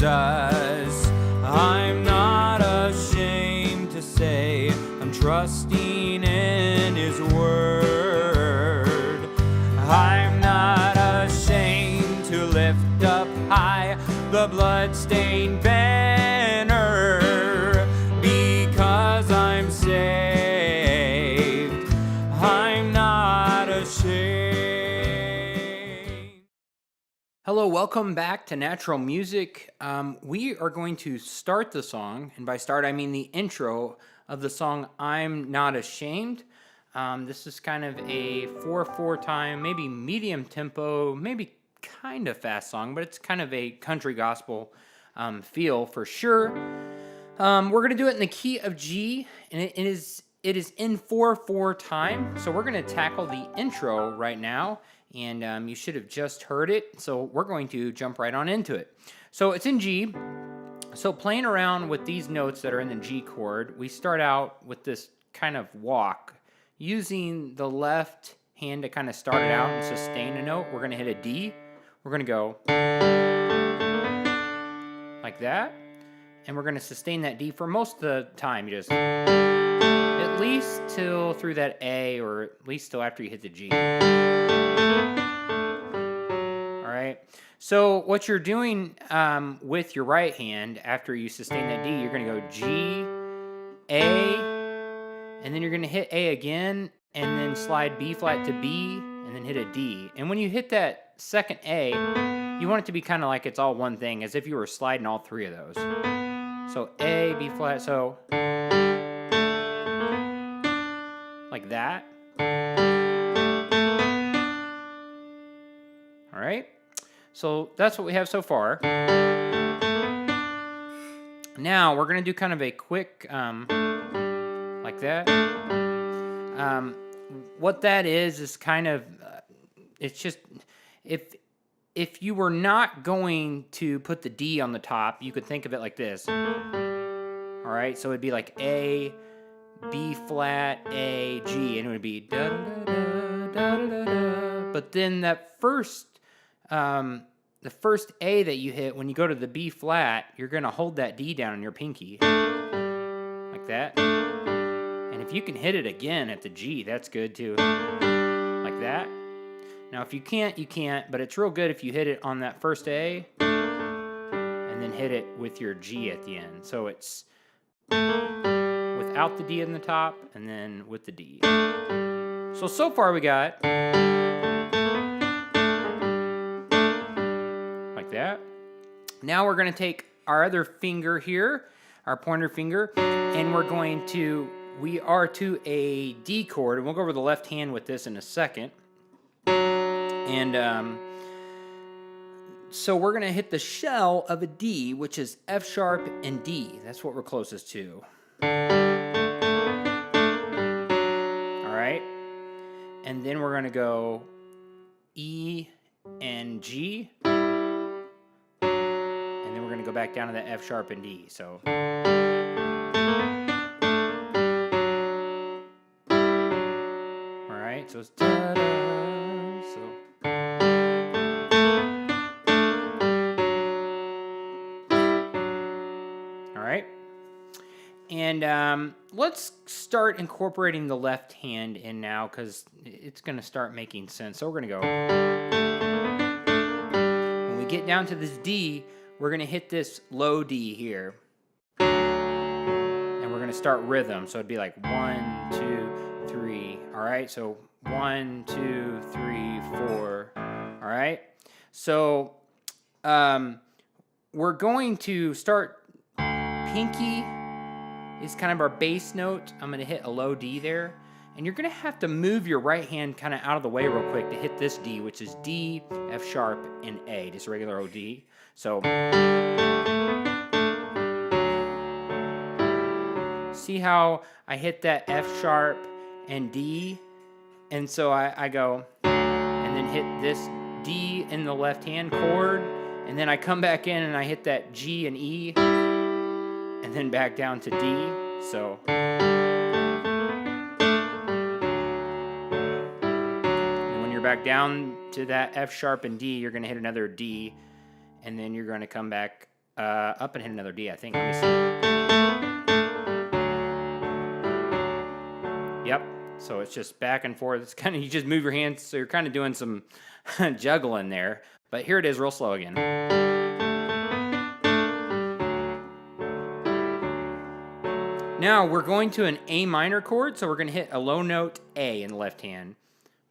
Jesus. I'm not ashamed to say I'm trusting in His word. I'm not ashamed to lift up high the bloodstained banner, because I'm saved. I'm not ashamed. Hello, welcome back to Natural Music. We are going to start the song, and by start I mean the intro of the song I'm Not Ashamed. This is kind of a 4/4 time, maybe medium tempo, maybe kind of fast song, but it's kind of a country gospel feel for sure. We're going to do it in the key of G, and it is in 4/4 time. So we're going to tackle the intro right now, and you should have just heard it. So we're going to jump right on into it. So it's in G. So playing around with these notes that are in the G chord, we start out with this kind of walk, using the left hand to kind of start it out and sustain a note. We're going to hit a D. We're going to go like that, and we're going to sustain that D for most of the time. You just at least till through that A, or at least till after you hit the G. All right. So what you're doing with your right hand after you sustain that D, you're going to go G, A, and then you're going to hit A again, and then slide B flat to B, and then hit a D. And when you hit that second A, you want it to be kind of like it's all one thing, as if you were sliding all three of those. So A, B flat, so like that. All right. So that's what we have so far. Now we're going to do kind of a quick, like that. What that is kind of, it's just, if you were not going to put the D on the top, you could think of it like this. All right, so it'd be like A, B flat, A, G, and it would be da da da da da da. But then that first, the first A that you hit, when you go to the B flat, you're gonna hold that D down in your pinky, like that. And if you can hit it again at the G, that's good too, like that. Now, if you can't, you can't, but it's real good if you hit it on that first A and then hit it with your G at the end. So it's without the D in the top and then with the D. So far we got like that. Now we're going to take our other finger here, our pointer finger, and we are to a D chord, and we'll go over the left hand with this in a second. And so we're going to hit the shell of a D, which is F sharp and D. That's what we're closest to. All right. And then we're going to go E and G. And then we're going to go back down to the F sharp and D. So. All right. So it's da-da. So. And let's start incorporating the left hand in now, because it's going to start making sense. So we're going to go. When we get down to this D, we're going to hit this low D here. And we're going to start rhythm. So it'd be like 1, 2, 3. All right. So 1, 2, 3, 4. All right. So we're going to start pinky. Is kind of our bass note. I'm going to hit a low D there. And you're going to have to move your right hand kind of out of the way real quick to hit this D, which is D, F sharp, and A, just regular old D. So, see how I hit that F sharp and D? And so I go, and then hit this D in the left hand chord. And then I come back in and I hit that G and E. And then back down to D, so. And when you're back down to that F sharp and D, you're going to hit another D, and then you're going to come back up and hit another D, I think. Let me see. Yep. So it's just back and forth. It's kind of, you just move your hands, so you're kind of doing some juggling there. But here it is real slow again. Now we're going to an A minor chord, so we're going to hit a low note A in the left hand.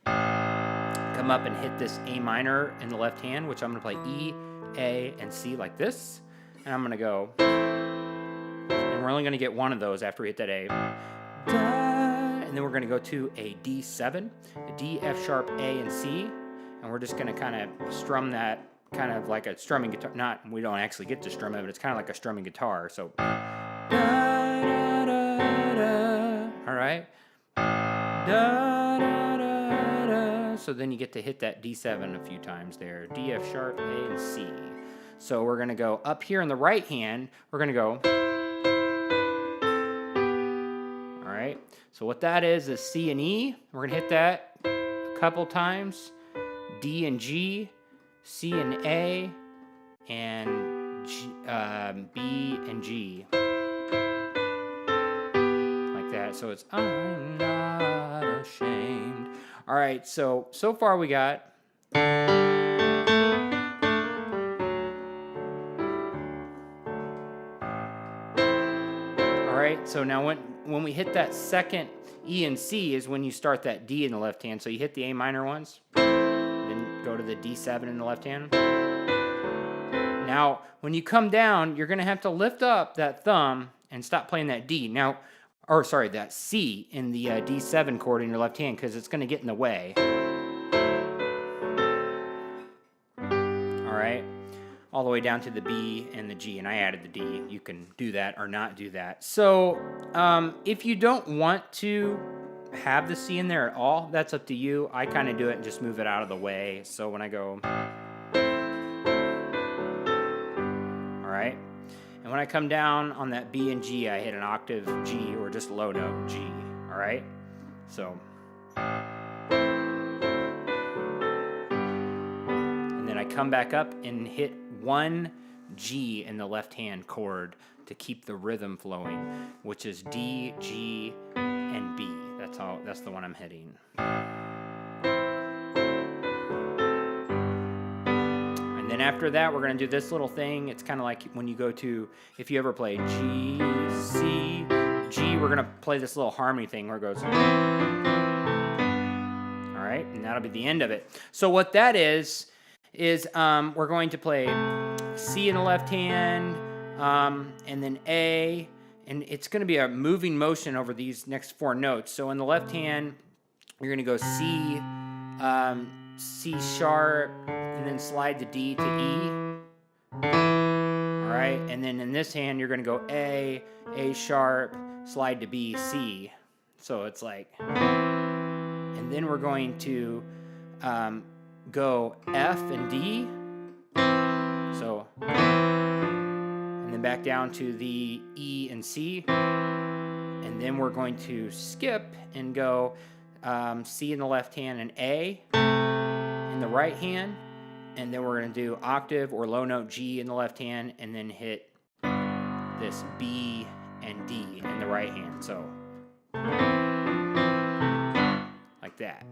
Come up and hit this A minor in the left hand, which I'm going to play E, A, and C like this. And I'm going to go, and we're only going to get one of those after we hit that A. And then we're going to go to a D7, a D, F sharp, A, and C. And we're just going to kind of strum that kind of like a strumming guitar. We don't actually get to strum it, but it's kind of like a strumming guitar. So, all right. So then you get to hit that D7 a few times there. D, F sharp, A, and C. So we're going to go up here in the right hand. We're going to go. All right. So what that is C and E. We're going to hit that a couple times. D and G, C and A, and G, B and G. Like that. So it's I'm not ashamed. All right, so far we got. All right, so now when we hit that second E and C is when you start that D in the left hand. So you hit the A minor ones, then go to the D7 in the left hand. Now, when you come down, you're going to have to lift up that thumb and stop playing that D. Now, that C in the D7 chord in your left hand, because it's going to get in the way. All right, all the way down to the B and the G, and I added the D. You can do that or not do that. So if you don't want to have the C in there at all, that's up to you. I kind of do it and just move it out of the way. So when I go, all right. And when I come down on that B and G, I hit an octave G or just low note G, all right? So. And then I come back up and hit one G in the left-hand chord to keep the rhythm flowing, which is D, G, and B. That's the one I'm hitting. And then after that, we're going to do this little thing. It's kind of like when you go to, if you ever play G, C, G, we're going to play this little harmony thing where it goes. All right, and that'll be the end of it. So what that is we're going to play C in the left hand, and then A, and it's going to be a moving motion over these next four notes. So in the left hand, you're going to go C, C sharp, and then slide the D to E. All right, and then in this hand, you're going to go A sharp, slide to B, C. So it's like, and then we're going to go F and D. So, and then back down to the E and C. And then we're going to skip and go C in the left hand and A in the right hand. And then we're going to do octave or low note G in the left hand, and then hit this B and D in the right hand. So, like that.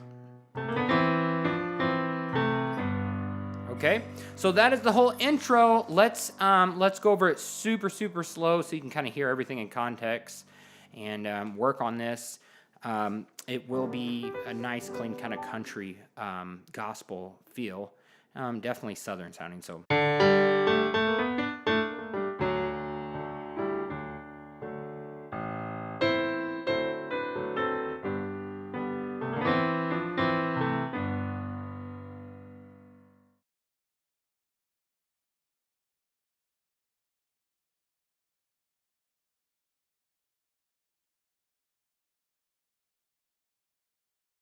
Okay, so that is the whole intro. Let's go over it super slow so you can kind of hear everything in context and work on this. It will be a nice, clean kind of country gospel feel. Definitely Southern sounding. So.